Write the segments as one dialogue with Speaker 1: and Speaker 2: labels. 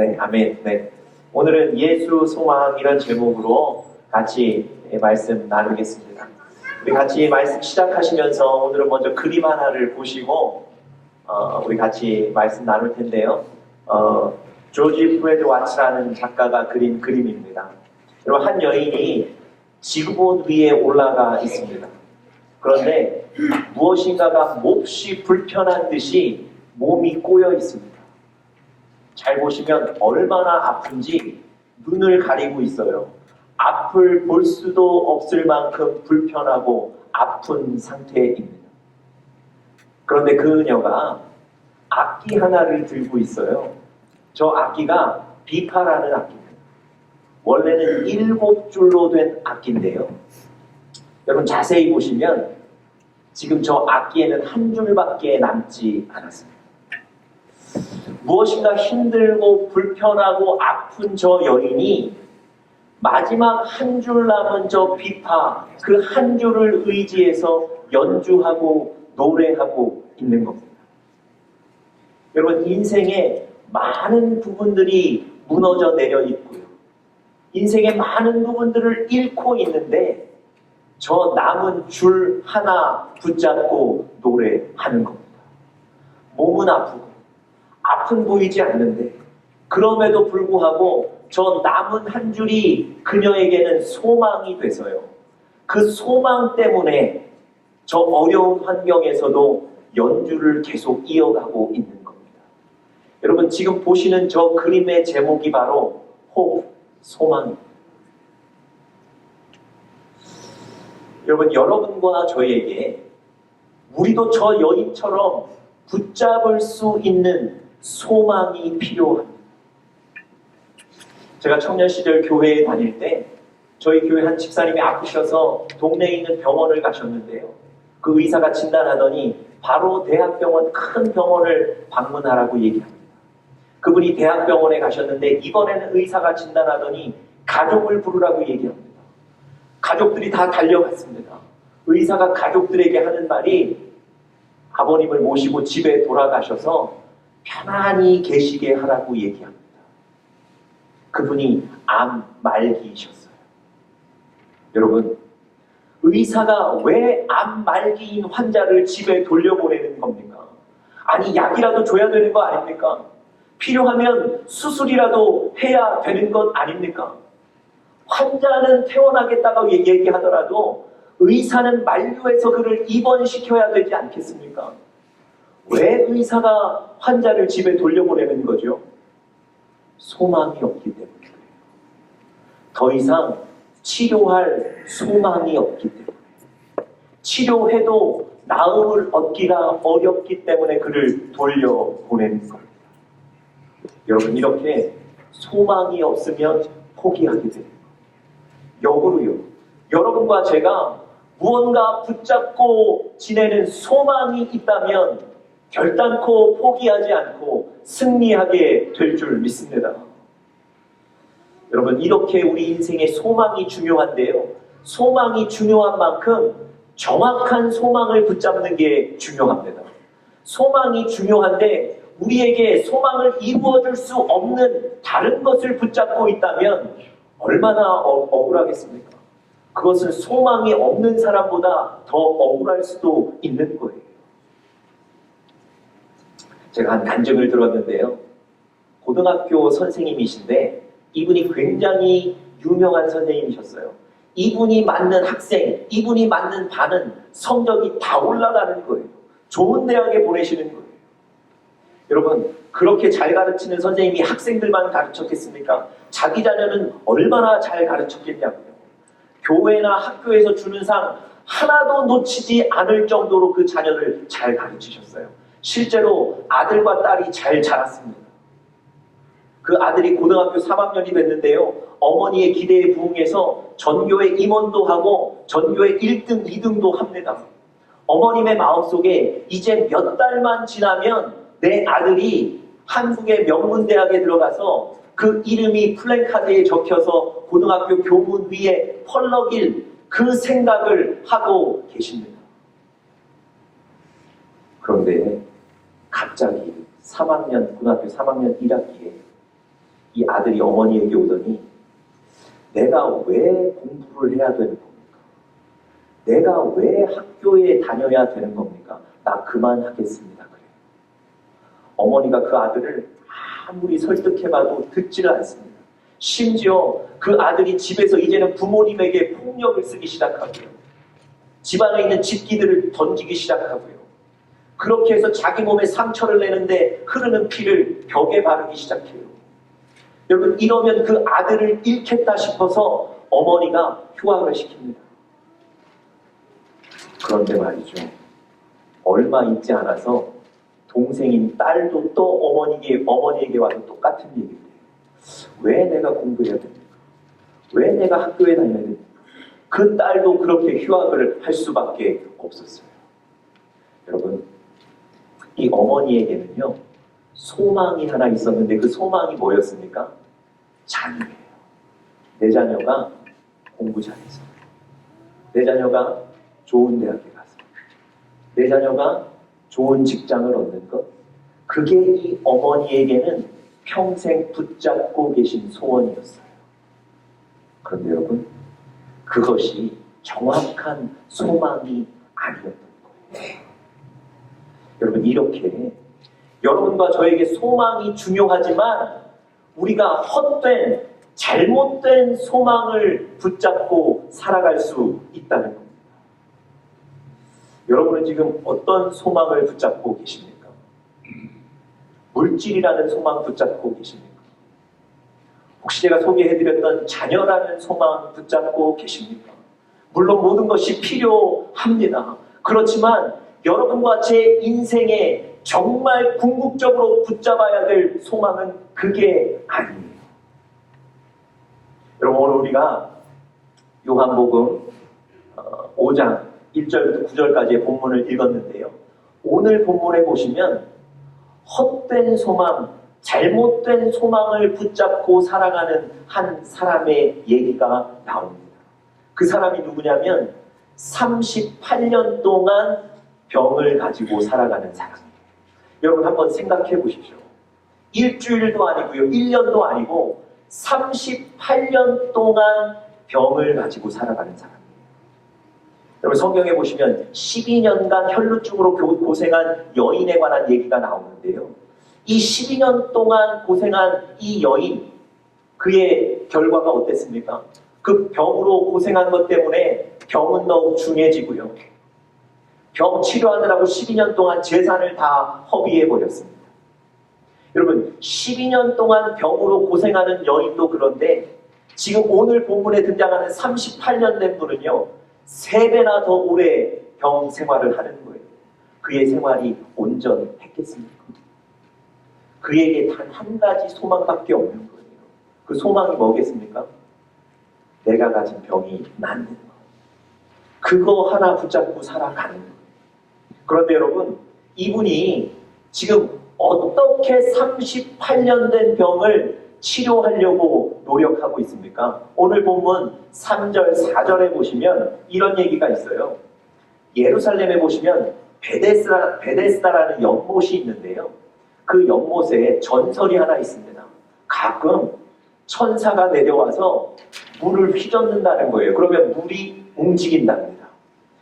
Speaker 1: 네, 아멘. 네. 오늘은 예수 소망이라는 제목으로 같이 말씀 나누겠습니다. 우리 같이 말씀 시작하시면서 오늘은 먼저 그림 하나를 보시고 우리 같이 말씀 나눌 텐데요. 조지 프레드 와츠라는 작가가 그린 그림입니다. 여러분, 한 여인이 지구본 위에 올라가 있습니다. 그런데 무엇인가가 몹시 불편한 듯이 몸이 꼬여 있습니다. 잘 보시면 얼마나 아픈지 눈을 가리고 있어요. 앞을 볼 수도 없을 만큼 불편하고 아픈 상태입니다. 그런데 그녀가 악기 하나를 들고 있어요. 저 악기가 비파라는 악기입니다. 원래는 7줄로 된 악기인데요. 여러분 자세히 보시면 지금 저 악기에는 한 줄밖에 남지 않았습니다. 무엇인가 힘들고 불편하고 아픈 저 여인이 마지막 한 줄 남은 저 비파, 그 한 줄을 의지해서 연주하고 노래하고 있는 겁니다. 여러분, 인생에 많은 부분들이 무너져 내려 있고요. 인생의 많은 부분들을 잃고 있는데 저 남은 줄 하나 붙잡고 노래하는 겁니다. 몸은 아프고 아픈 보이지 않는데 그럼에도 불구하고 저 남은 한 줄이 그녀에게는 소망이 돼서요. 그 소망 때문에 저 어려운 환경에서도 연주를 계속 이어가고 있는 겁니다. 여러분, 지금 보시는 저 그림의 제목이 바로 호흡, 소망입니다. 여러분, 여러분과 저에게 우리도 저 여인처럼 붙잡을 수 있는 소망이 필요합니다. 제가 청년 시절 교회에 다닐 때 저희 교회 한 집사님이 아프셔서 동네에 있는 병원을 가셨는데요. 그 의사가 진단하더니 바로 대학병원, 큰 병원을 방문하라고 얘기합니다. 그분이 대학병원에 가셨는데 이번에는 의사가 진단하더니 가족을 부르라고 얘기합니다. 가족들이 다 달려갔습니다. 의사가 가족들에게 하는 말이 아버님을 모시고 집에 돌아가셔서 편안히 계시게 하라고 얘기합니다. 그분이 암 말기이셨어요. 여러분, 의사가 왜 암 말기인 환자를 집에 돌려보내는 겁니까? 아니, 약이라도 줘야 되는 거 아닙니까? 필요하면 수술이라도 해야 되는 것 아닙니까? 환자는 퇴원하겠다고 얘기하더라도 의사는 만류해서 그를 입원시켜야 되지 않겠습니까? 왜 의사가 환자를 집에 돌려보내는 거죠? 소망이 없기 때문이에요. 더 이상 치료할 소망이 없기 때문에, 치료해도 나음을 얻기가 어렵기 때문에 그를 돌려보내는 겁니다. 여러분, 이렇게 소망이 없으면 포기하게 됩니다. 역으로요, 여러분과 제가 무언가 붙잡고 지내는 소망이 있다면 결단코 포기하지 않고 승리하게 될 줄 믿습니다. 여러분, 이렇게 우리 인생에 소망이 중요한데요. 소망이 중요한 만큼 정확한 소망을 붙잡는 게 중요합니다. 소망이 중요한데 우리에게 소망을 이루어줄 수 없는 다른 것을 붙잡고 있다면 얼마나 억울하겠습니까? 그것은 소망이 없는 사람보다 더 억울할 수도 있는 거예요. 제가 한 간증을 들었는데요. 고등학교 선생님이신데 이분이 굉장히 유명한 선생님이셨어요. 이분이 맞는 학생, 이분이 맞는 반은 성적이 다 올라가는 거예요. 좋은 대학에 보내시는 거예요. 여러분, 그렇게 잘 가르치는 선생님이 학생들만 가르쳤겠습니까? 자기 자녀는 얼마나 잘 가르쳤겠냐고요. 교회나 학교에서 주는 상 하나도 놓치지 않을 정도로 그 자녀를 잘 가르치셨어요. 실제로 아들과 딸이 잘 자랐습니다. 그 아들이 고등학교 3학년이 됐는데요. 어머니의 기대에 부응해서 전교에 임원도 하고 전교에 1등, 2등도 합니다. 어머님의 마음속에 이제 몇 달만 지나면 내 아들이 한국의 명문대학에 들어가서 그 이름이 플랜카드에 적혀서 고등학교 교문 위에 펄럭일 그 생각을 하고 계십니다. 그런데 갑자기 고등학교 3학년 1학기에 이 아들이 어머니에게 오더니 내가 왜 공부를 해야 되는 겁니까? 내가 왜 학교에 다녀야 되는 겁니까? 나 그만하겠습니다. 그래요. 어머니가 그 아들을 아무리 설득해봐도 듣지를 않습니다. 심지어 그 아들이 집에서 이제는 부모님에게 폭력을 쓰기 시작하고요. 집안에 있는 집기들을 던지기 시작하고요. 그렇게 해서 자기 몸에 상처를 내는데 흐르는 피를 벽에 바르기 시작해요. 여러분, 이러면 그 아들을 잃겠다 싶어서 어머니가 휴학을 시킵니다. 그런데 말이죠. 얼마 있지 않아서 동생인 딸도 또 어머니에게 와서 똑같은 얘기를 해요. 왜 내가 공부해야 됩니까? 왜 내가 학교에 다녀야 됩니까? 그 딸도 그렇게 휴학을 할 수밖에 없었어요. 여러분, 이 어머니에게는요, 소망이 하나 있었는데 그 소망이 뭐였습니까? 자녀예요. 내 자녀가 공부 잘해서, 내 자녀가 좋은 대학에 가서, 내 자녀가 좋은 직장을 얻는 것, 그게 이 어머니에게는 평생 붙잡고 계신 소원이었어요. 그런데 여러분, 그것이 정확한 소망이 아니었던 거예요. 여러분, 이렇게 여러분과 저에게 소망이 중요하지만 우리가 헛된, 잘못된 소망을 붙잡고 살아갈 수 있다는 겁니다. 여러분은 지금 어떤 소망을 붙잡고 계십니까? 물질이라는 소망 붙잡고 계십니까? 혹시 제가 소개해드렸던 자녀라는 소망 붙잡고 계십니까? 물론 모든 것이 필요합니다. 그렇지만 여러분과 제 인생에 정말 궁극적으로 붙잡아야 될 소망은 그게 아니에요. 여러분, 오늘 우리가 요한복음 5장 1절부터 9절까지의 본문을 읽었는데요. 오늘 본문에 보시면 헛된 소망, 잘못된 소망을 붙잡고 살아가는 한 사람의 얘기가 나옵니다. 그 사람이 누구냐면 38년 동안 병을 가지고 살아가는 사람이에요. 여러분, 한번 생각해 보십시오. 일주일도 아니고요, 1년도 아니고 38년 동안 병을 가지고 살아가는 사람이에요. 여러분, 성경에 보시면 12년간 혈루증으로 고생한 여인에 관한 얘기가 나오는데요. 이 12년 동안 고생한 이 여인, 그의 결과가 어땠습니까? 그 병으로 고생한 것 때문에 병은 더욱 중해지고요. 병 치료하느라고 12년 동안 재산을 다 허비해버렸습니다. 여러분, 12년 동안 병으로 고생하는 여인도 그런데 지금 오늘 본문에 등장하는 38년 된 분은요, 3배나 더 오래 병 생활을 하는 거예요. 그의 생활이 온전했겠습니까? 그에게 단 한 가지 소망밖에 없는 거예요. 그 소망이 뭐겠습니까? 내가 가진 병이 낫는 거. 그거 하나 붙잡고 살아가는 거예요. 그런데 여러분, 이분이 지금 어떻게 38년 된 병을 치료하려고 노력하고 있습니까? 오늘 본문 3절, 4절에 보시면 이런 얘기가 있어요. 예루살렘에 보시면 베데스다라는 연못이 있는데요. 그 연못에 전설이 하나 있습니다. 가끔 천사가 내려와서 물을 휘젓는다는 거예요. 그러면 물이 움직인답니다.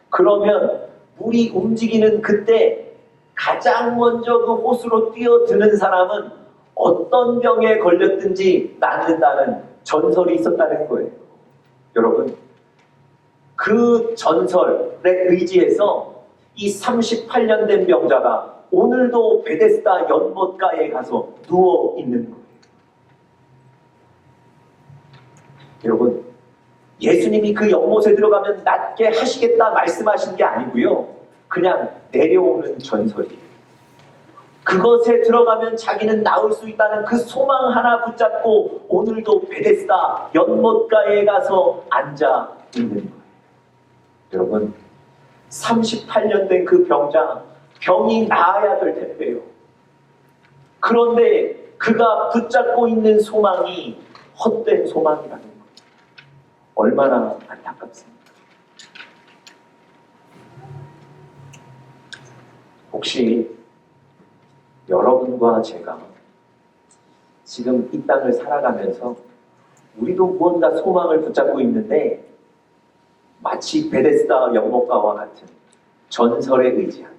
Speaker 1: 그러면 물이 움직이는 그때 가장 먼저 그 호수로 뛰어드는 사람은 어떤 병에 걸렸든지 낫는다는 전설이 있었다는 거예요. 여러분, 그 전설에 의지해서 이 38년 된 병자가 오늘도 베데스다 연못가에 가서 누워 있는 거예요. 여러분, 예수님이 그 연못에 들어가면 낫게 하시겠다 말씀하신 게 아니고요. 그냥 내려오는 전설이에요. 그것에 들어가면 자기는 나올 수 있다는 그 소망 하나 붙잡고 오늘도 베데스다 연못가에 가서 앉아 있는 거예요. 여러분, 38년 된 그 병자, 병이 나아야 될 텐데요. 그런데 그가 붙잡고 있는 소망이 헛된 소망이라는 거예요. 얼마나 안타깝습니까? 혹시 여러분과 제가 지금 이 땅을 살아가면서 우리도 무언가 소망을 붙잡고 있는데 마치 베데스다 연못가와 같은 전설에 의지한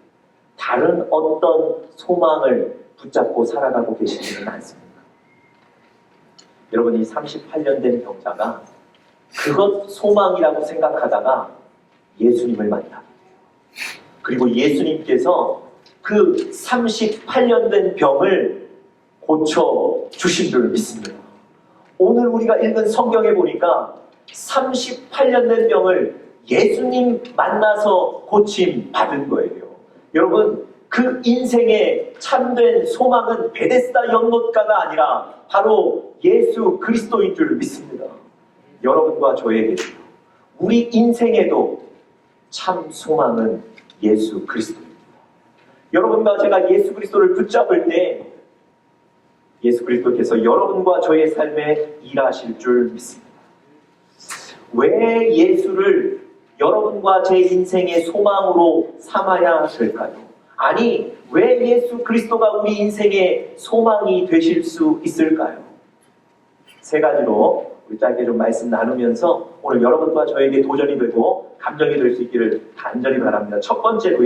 Speaker 1: 다른 어떤 소망을 붙잡고 살아가고 계시지는 않습니까? 여러분, 이 38년 된 병자가 그것 소망이라고 생각하다가 예수님을 만나게 돼요. 그리고 예수님께서 그 38년 된 병을 고쳐 주신 줄 믿습니다. 오늘 우리가 읽은 성경에 보니까 38년 된 병을 예수님 만나서 고침 받은 거예요. 여러분, 그 인생의 참된 소망은 베데스다 연못가가 아니라 바로 예수 그리스도인 줄 믿습니다. 여러분과 저에게도, 우리 인생에도 참 소망은 예수 그리스도입니다. 여러분과 제가 예수 그리스도를 붙잡을 때 예수 그리스도께서 여러분과 저의 삶에 일하실 줄 믿습니다. 왜 예수를 여러분과 제 인생의 소망으로 삼아야 될까요? 아니, 왜 예수 그리스도가 우리 인생의 소망이 되실 수 있을까요? 세 가지로 우리 짧게 좀 말씀 나누면서 오늘 여러분과 저에게 도전이 되고 감정이 될 수 있기를 간절히 바랍니다. 첫 번째로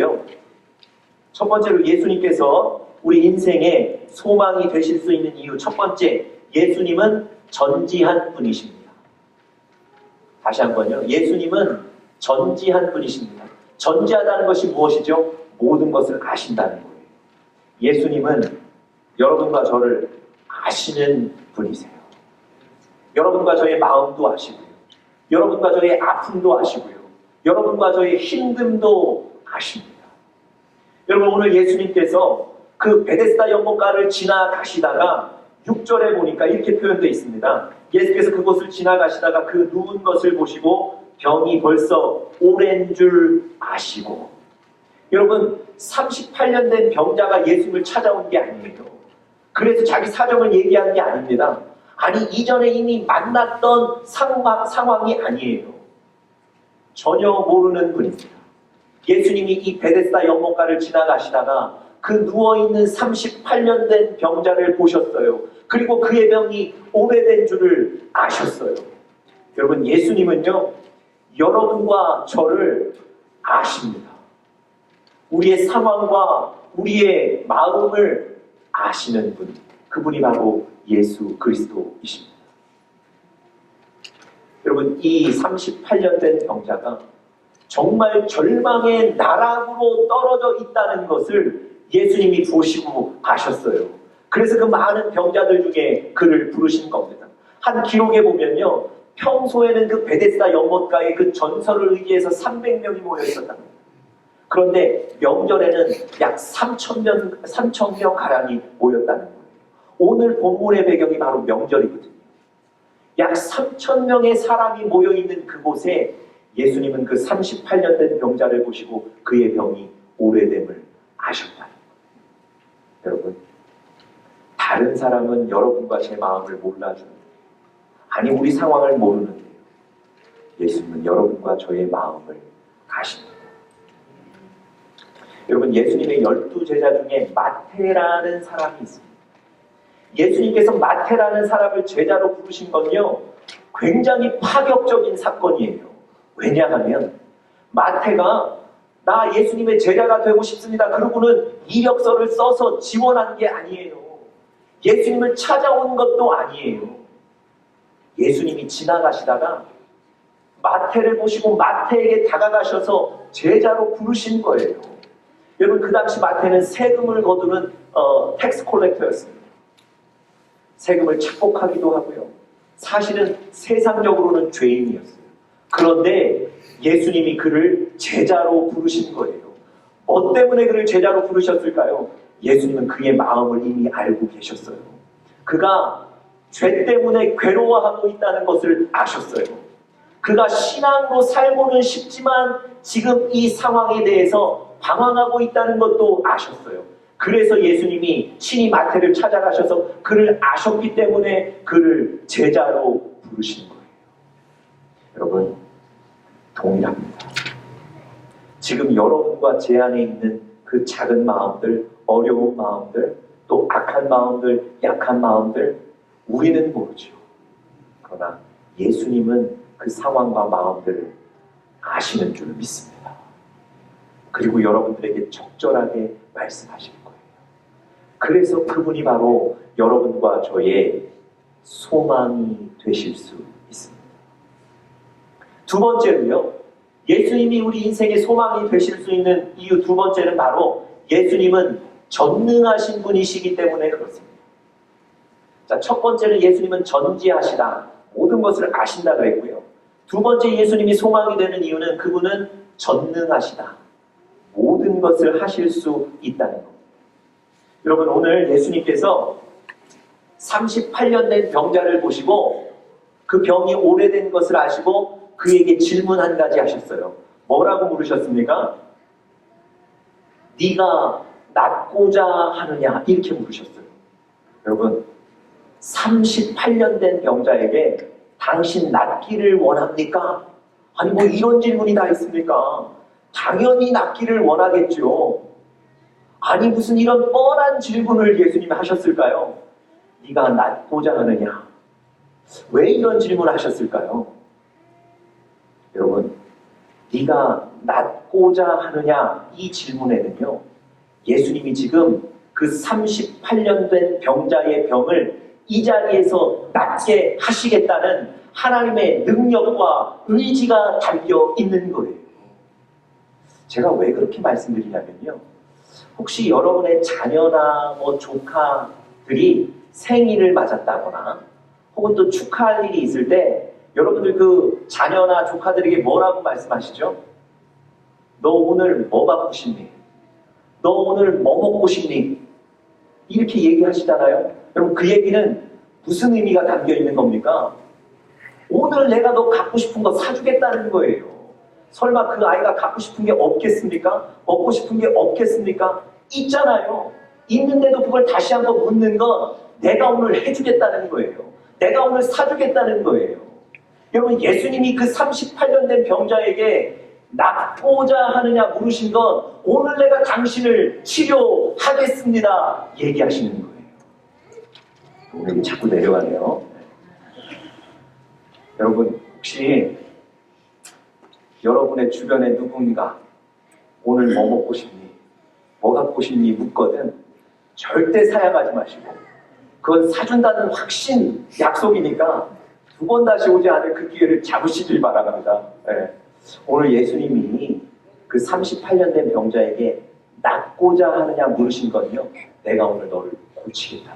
Speaker 1: 예수님께서 우리 인생의 소망이 되실 수 있는 이유, 첫 번째, 예수님은 전지한 분이십니다. 다시 한번요. 예수님은 전지한 분이십니다. 전지하다는 것이 무엇이죠? 모든 것을 아신다는 거예요. 예수님은 여러분과 저를 아시는 분이세요. 여러분과 저의 마음도 아시고요. 여러분과 저의 아픔도 아시고요. 여러분과 저의 힘듦도 아십니다. 여러분, 오늘 예수님께서 그 베데스다 연못가를 지나가시다가 6절에 보니까 이렇게 표현되어 있습니다. 예수께서 그곳을 지나가시다가 그 누운 것을 보시고 병이 벌써 오랜 줄 아시고. 여러분, 38년 된 병자가 예수님을 찾아온 게 아니에요. 그래서 자기 사정을 얘기하는 게 아닙니다. 아니, 이전에 이미 만났던 상황이 아니에요. 전혀 모르는 분입니다. 예수님이 이 베데스다 연못가를 지나가시다가 그 누워있는 38년 된 병자를 보셨어요. 그리고 그의 병이 오래된 줄을 아셨어요. 여러분, 예수님은요, 여러분과 저를 아십니다. 우리의 상황과 우리의 마음을 아시는 분, 그분이 바로 예수 그리스도이십니다. 여러분, 이 38년 된 병자가 정말 절망의 나락으로 떨어져 있다는 것을 예수님이 보시고 아셨어요. 그래서 그 많은 병자들 중에 그를 부르신 겁니다. 한 기록에 보면요, 평소에는 그 베데스다 연못가에 그 전설을 의지해서 300명이 모여 있었답니다. 그런데 명절에는 약 3,000명 가량이 모였다는 거예요. 오늘 본문의 배경이 바로 명절이거든요. 약 3,000명의 사람이 모여있는 그곳에 예수님은 그 38년 된 병자를 보시고 그의 병이 오래됨을 아셨다는 거예요. 여러분, 다른 사람은 여러분과 제 마음을 몰라주는데, 아니, 우리 상황을 모르는데요, 예수님은 여러분과 저의 마음을 아십니다. 여러분, 예수님의 12제자 중에 마태라는 사람이 있습니다. 예수님께서 마태라는 사람을 제자로 부르신 건요, 굉장히 파격적인 사건이에요. 왜냐하면 마태가 나 예수님의 제자가 되고 싶습니다, 그러고는 이력서를 써서 지원한 게 아니에요. 예수님을 찾아온 것도 아니에요. 예수님이 지나가시다가 마태를 보시고 마태에게 다가가셔서 제자로 부르신 거예요. 여러분, 그 당시 마태는 세금을 거두는 텍스 콜렉터였습니다. 세금을 착복하기도 하고요. 사실은 세상적으로는 죄인이었어요. 그런데 예수님이 그를 제자로 부르신 거예요. 뭐 때문에 그를 제자로 부르셨을까요? 예수님은 그의 마음을 이미 알고 계셨어요. 그가 죄 때문에 괴로워하고 있다는 것을 아셨어요. 그가 신앙으로 살고는 싶지만 지금 이 상황에 대해서 방황하고 있다는 것도 아셨어요. 그래서 예수님이 친히 마태를 찾아가셔서 그를 아셨기 때문에 그를 제자로 부르신 거예요. 여러분, 동일합니다. 지금 여러분과 제 안에 있는 그 작은 마음들, 어려운 마음들, 또 악한 마음들, 약한 마음들, 우리는 모르죠. 그러나 예수님은 그 상황과 마음들을 아시는 줄 믿습니다. 그리고 여러분들에게 적절하게 말씀하실 거예요. 그래서 그분이 바로 여러분과 저의 소망이 되실 수 있습니다. 두 번째로요, 예수님이 우리 인생의 소망이 되실 수 있는 이유 두 번째는 바로 예수님은 전능하신 분이시기 때문에 그렇습니다. 자, 첫 번째는 예수님은 전지하시다. 모든 것을 아신다 그랬고요. 두 번째 예수님이 소망이 되는 이유는 그분은 전능하시다. 모든 것을 하실 수 있다는 겁니다. 여러분, 오늘 예수님께서 38년 된 병자를 보시고 그 병이 오래된 것을 아시고 그에게 질문 한 가지 하셨어요. 뭐라고 물으셨습니까? 네가 낫고자 하느냐? 이렇게 물으셨어요. 여러분, 38년 된 병자에게 당신 낫기를 원합니까? 아니 뭐 이런 질문이 다 있습니까? 당연히 낫기를 원하겠죠. 아니 무슨 이런 뻔한 질문을 예수님이 하셨을까요? 네가 낫고자 하느냐? 왜 이런 질문을 하셨을까요? 여러분, 네가 낫고자 하느냐? 이 질문에는요, 예수님이 지금 그 38년 된 병자의 병을 이 자리에서 낫게 하시겠다는 하나님의 능력과 의지가 담겨 있는 거예요. 제가 왜 그렇게 말씀드리냐면요, 혹시 여러분의 자녀나 뭐 조카들이 생일을 맞았다거나 혹은 또 축하할 일이 있을 때 여러분들 그 자녀나 조카들에게 뭐라고 말씀하시죠? 너 오늘 뭐 받고 싶니? 너 오늘 뭐 먹고 싶니? 이렇게 얘기하시잖아요. 여러분, 그 얘기는 무슨 의미가 담겨 있는 겁니까? 오늘 내가 너 갖고 싶은 거 사주겠다는 거예요. 설마 그 아이가 갖고 싶은 게 없겠습니까? 먹고 싶은 게 없겠습니까? 있잖아요. 있는데도 그걸 다시 한번 묻는 건 내가 오늘 해주겠다는 거예요. 내가 오늘 사주겠다는 거예요. 여러분, 예수님이 그 38년 된 병자에게 낫고자 하느냐 물으신 건 오늘 내가 당신을 치료하겠습니다 얘기하시는 거예요. 오늘 자꾸 내려가네요. 여러분, 혹시 여러분의 주변에 누군가 오늘 뭐 먹고 싶니? 뭐 갖고 싶니? 묻거든 절대 사양하지 마시고, 그건 사준다는 확신, 약속이니까 두 번 다시 오지 않을 그 기회를 잡으시길 바랍니다. 네. 오늘 예수님이 그 38년 된 병자에게 낫고자 하느냐 물으신 건요, 내가 오늘 너를 고치겠다.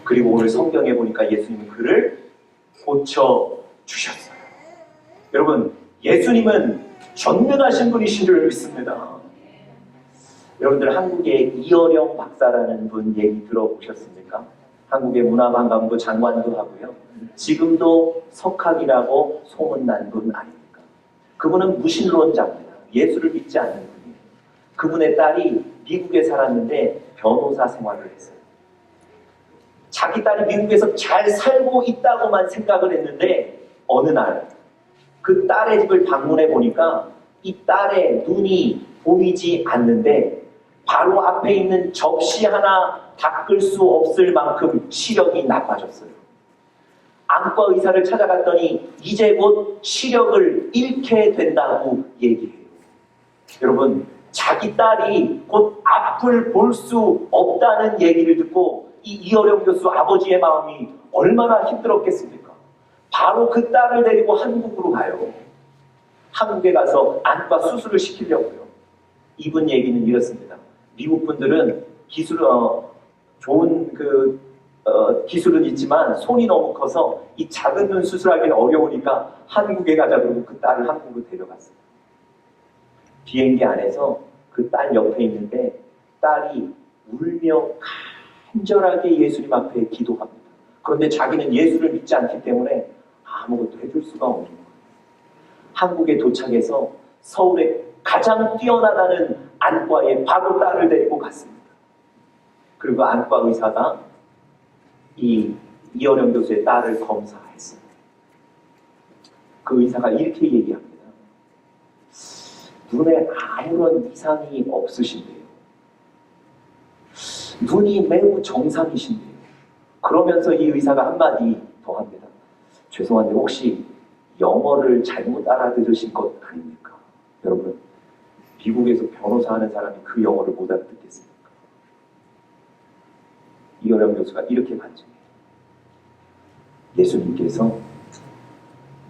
Speaker 1: 그리고 오늘 성경에 보니까 예수님은 그를 고쳐주셨어요. 여러분, 예수님은 전능하신 분이신 줄 믿습니다. 여러분들 한국의 이어령 박사라는 분 얘기 들어보셨습니까? 한국의 문화관광부 장관도 하고요. 지금도 석학이라고 소문난 분 아닙니까? 그분은 무신론자입니다. 예수를 믿지 않는 분이에요. 그분의 딸이 미국에 살았는데 변호사 생활을 했어요. 자기 딸이 미국에서 잘 살고 있다고만 생각을 했는데 어느 날 그 딸의 집을 방문해 보니까 이 딸의 눈이 보이지 않는데 바로 앞에 있는 접시 하나 닦을 수 없을 만큼 시력이 나빠졌어요. 안과 의사를 찾아갔더니 이제 곧 시력을 잃게 된다고 얘기해요. 여러분, 자기 딸이 곧 앞을 볼 수 없다는 얘기를 듣고 이 이어령 교수 아버지의 마음이 얼마나 힘들었겠습니까? 바로 그 딸을 데리고 한국으로 가요. 한국에 가서 안과 수술을 시키려고요. 이분 얘기는 이렇습니다. 미국 분들은 좋은 기술은 있지만 손이 너무 커서 이 작은 눈 수술하기는 어려우니까 한국에 가자 그러고 그 딸을 한국으로 데려갔어요. 비행기 안에서 그 딸 옆에 있는데 딸이 울며 간절하게 예수님 앞에 기도합니다. 그런데 자기는 예수를 믿지 않기 때문에 아무것도 해줄 수가 없는 거예요. 한국에 도착해서 서울에 가장 뛰어나다는 안과에 바로 딸을 데리고 갔습니다. 그리고 안과 의사가 이 이어령 교수의 딸을 검사했습니다. 그 의사가 이렇게 얘기합니다. 눈에 아무런 이상이 없으신데요. 눈이 매우 정상이신데요. 그러면서 이 의사가 한마디 더 합니다. 죄송한데 혹시 영어를 잘못 알아들으신 것 아닙니까? 여러분, 미국에서 변호사 하는 사람이 그 영어를 못 알아듣겠습니까? 이어령 교수가 이렇게 간증해요. 예수님께서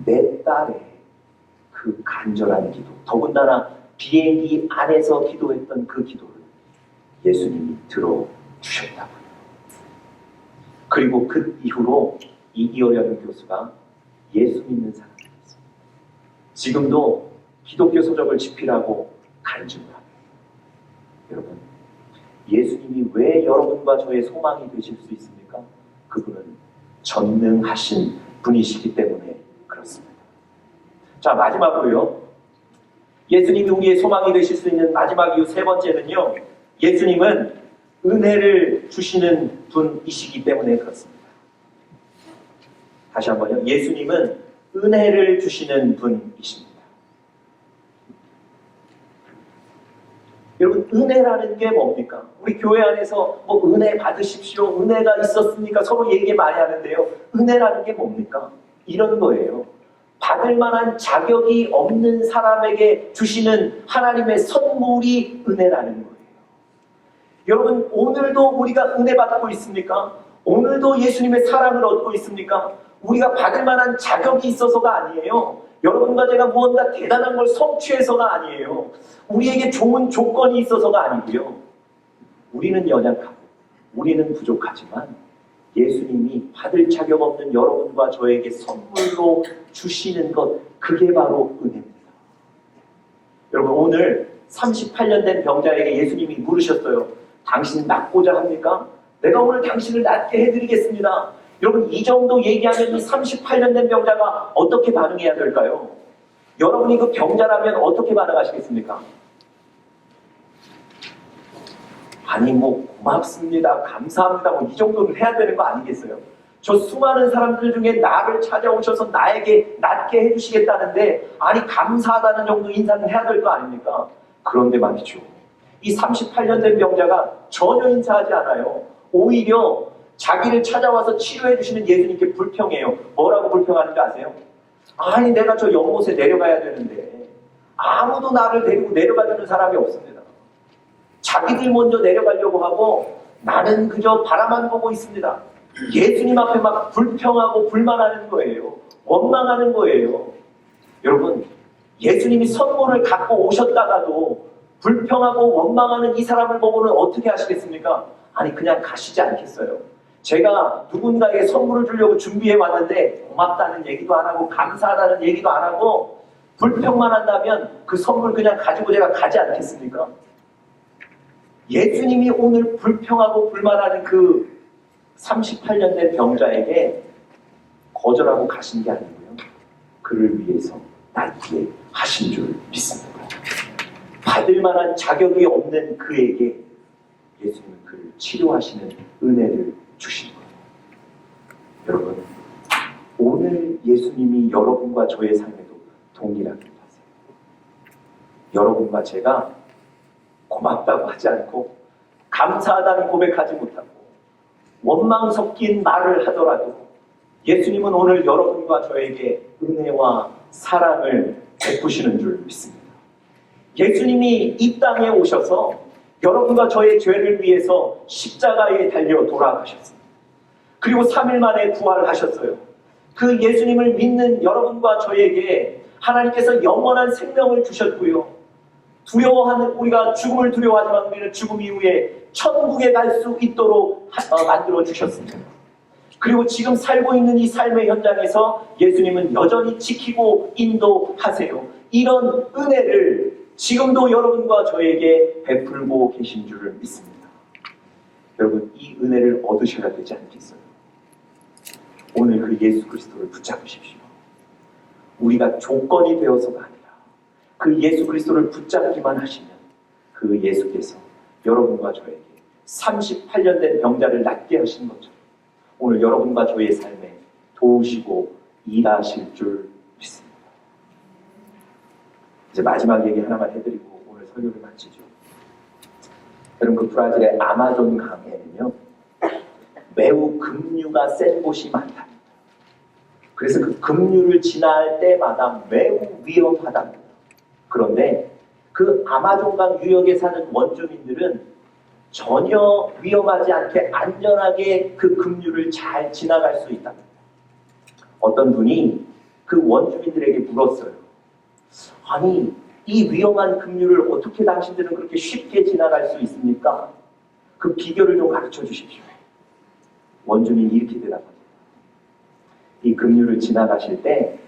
Speaker 1: 내 딸의 그 간절한 기도, 더군다나 비행기 안에서 기도했던 그 기도를 예수님이 들어주셨다고요. 그리고 그 이후로 이 이어령 교수가 예수 믿는 사람이 됐습니다. 지금도 기독교 서적을 집필하고 간증을 합니다. 여러분, 예수님이 왜 여러분과 저의 소망이 되실 수 있습니까? 그분은 전능하신 분이시기 때문에 그렇습니다. 자, 마지막으로요. 예수님이 우리의 소망이 되실 수 있는 마지막 이유 세 번째는요. 예수님은 은혜를 주시는 분이시기 때문에 그렇습니다. 다시 한번요. 예수님은 은혜를 주시는 분이십니다. 여러분, 은혜라는 게 뭡니까? 우리 교회 안에서 뭐 은혜 받으십시오, 은혜가 있었습니까? 서로 얘기 많이 하는데요. 은혜라는 게 뭡니까? 이런 거예요. 받을 만한 자격이 없는 사람에게 주시는 하나님의 선물이 은혜라는 거예요. 여러분, 오늘도 우리가 은혜 받고 있습니까? 오늘도 예수님의 사랑을 얻고 있습니까? 우리가 받을 만한 자격이 있어서가 아니에요. 여러분과 제가 무언가 대단한 걸 성취해서가 아니에요. 우리에게 좋은 조건이 있어서가 아니고요. 우리는 연약하고 우리는 부족하지만 예수님이 받을 자격 없는 여러분과 저에게 선물로 주시는 것, 그게 바로 은혜입니다. 여러분, 오늘 38년 된 병자에게 예수님이 물으셨어요. 당신 낫고자 합니까? 내가 오늘 당신을 낫게 해드리겠습니다. 여러분, 이 정도 얘기하면 이 38년 된 병자가 어떻게 반응해야 될까요? 여러분이 그 병자라면 어떻게 반응하시겠습니까? 아니, 뭐 고맙습니다, 감사합니다, 뭐 이 정도는 해야 되는 거 아니겠어요? 저 수많은 사람들 중에 나를 찾아오셔서 나에게 낫게 해주시겠다는데, 아니 감사하다는 정도 인사는 해야 될 거 아닙니까? 그런데 말이죠, 이 38년 된 병자가 전혀 인사하지 않아요. 오히려 자기를 찾아와서 치료해 주시는 예수님께 불평해요. 뭐라고 불평하는지 아세요? 아니, 내가 저 연못에 내려가야 되는데 아무도 나를 데리고 내려가주는 사람이 없습니다. 자기들 먼저 내려가려고 하고 나는 그저 바라만 보고 있습니다. 예수님 앞에 막 불평하고 불만하는 거예요. 원망하는 거예요. 여러분, 예수님이 선물을 갖고 오셨다가도 불평하고 원망하는 이 사람을 보고는 어떻게 하시겠습니까? 아니, 그냥 가시지 않겠어요? 제가 누군가에게 선물을 주려고 준비해 왔는데 고맙다는 얘기도 안 하고 감사하다는 얘기도 안 하고 불평만 한다면 그 선물 그냥 가지고 제가 가지 않겠습니까? 예수님이 오늘 불평하고 불만하는 그 38년 된 병자에게 거절하고 가신 게 아니고요. 그를 위해서 낫게 하신 줄 믿습니다. 받을 만한 자격이 없는 그에게 예수님은 그를 치료하시는 은혜를 주신 거예요. 여러분, 오늘 예수님이 여러분과 저의 삶에도 동일하게 하세요. 여러분과 제가 고맙다고 하지 않고 감사하다는 고백하지 못하고 원망 섞인 말을 하더라도 예수님은 오늘 여러분과 저에게 은혜와 사랑을 베푸시는 줄 믿습니다. 예수님이 이 땅에 오셔서 여러분과 저의 죄를 위해서 십자가에 달려 돌아가셨습니다. 그리고 3일 만에 부활을 하셨어요. 그 예수님을 믿는 여러분과 저에게 하나님께서 영원한 생명을 주셨고요. 우리가 죽음을 두려워하지만 우리는 죽음 이후에 천국에 갈 수 있도록 만들어 주셨습니다. 그리고 지금 살고 있는 이 삶의 현장에서 예수님은 여전히 지키고 인도하세요. 이런 은혜를 지금도 여러분과 저에게 베풀고 계신 줄을 믿습니다. 여러분, 이 은혜를 얻으셔야 되지 않겠어요? 오늘 그 예수 그리스도를 붙잡으십시오. 우리가 조건이 되어서가 아니라 그 예수 그리스도를 붙잡기만 하시면 그 예수께서 여러분과 저에게 38년 된 병자를 낫게 하신 것처럼 오늘 여러분과 저의 삶에 도우시고 일하실 줄 믿습니다. 이제 마지막 얘기 하나만 해드리고 오늘 설교를 마치죠. 여러분, 그 브라질의 아마존 강에는요, 매우 급류가 센 곳이 많답니다. 그래서 그 급류를 지날 때마다 매우 위험하답니다. 그런데 그 아마존강 유역에 사는 원주민들은 전혀 위험하지 않게 안전하게 그 급류를 잘 지나갈 수 있답니다. 어떤 분이 그 원주민들에게 물었어요. 아니, 이 위험한 급류를 어떻게 당신들은 그렇게 쉽게 지나갈 수 있습니까? 그 비결을 좀 가르쳐 주십시오. 원주민이 이렇게 대답합니다. 이 급류를 지나가실 때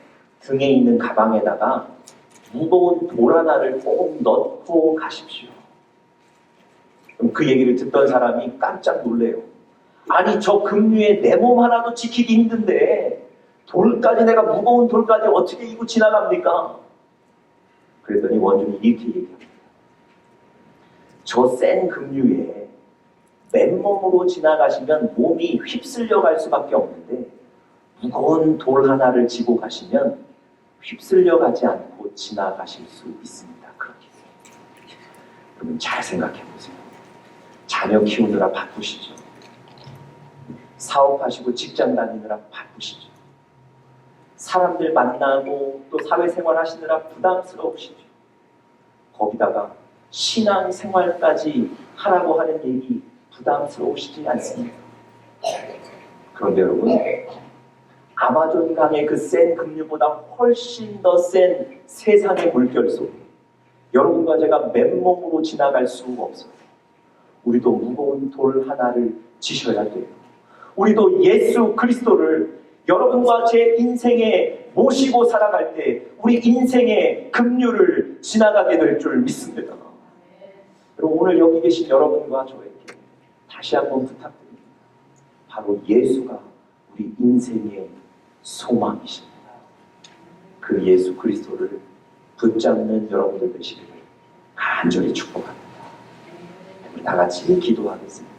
Speaker 1: 등에 있는 가방에다가 무거운 돌 하나를 꼭 넣고 가십시오. 그럼 그 얘기를 듣던 사람이 깜짝 놀래요. 아니, 저 급류에 내 몸 하나도 지키기 힘든데 돌까지, 내가 무거운 돌까지 어떻게 이고 지나갑니까? 그랬더니 원주민이 이렇게 얘기합니다. 저 센 급류에 맨몸으로 지나가시면 몸이 휩쓸려 갈 수밖에 없는데 무거운 돌 하나를 지고 가시면 휩쓸려 가지 않고 지나가실 수 있습니다. 그렇게. 여러분 잘 생각해 보세요. 자녀 키우느라 바쁘시죠? 사업하시고 직장 다니느라 바쁘시죠? 사람들 만나고 또 사회생활 하시느라 부담스러우시죠? 거기다가 신앙생활까지 하라고 하는 얘기 부담스러우시지 않습니까? 그런데 여러분, 아마존 강의 그 센 급류보다 훨씬 더 센 세상의 물결 속에 여러분과 제가 맨몸으로 지나갈 수 없어요. 우리도 무거운 돌 하나를 지셔야 돼요. 우리도 예수 그리스도를 여러분과 제 인생에 모시고 살아갈 때 우리 인생의 급류를 지나가게 될 줄 믿습니다. 여러분, 오늘 여기 계신 여러분과 저에게 다시 한번 부탁드립니다. 바로 예수가 우리 인생의 소망이십니다. 그 예수 그리스도를 붙잡는 여러분들 되시기를 간절히 축복합니다. 우리 다 같이 기도하겠습니다.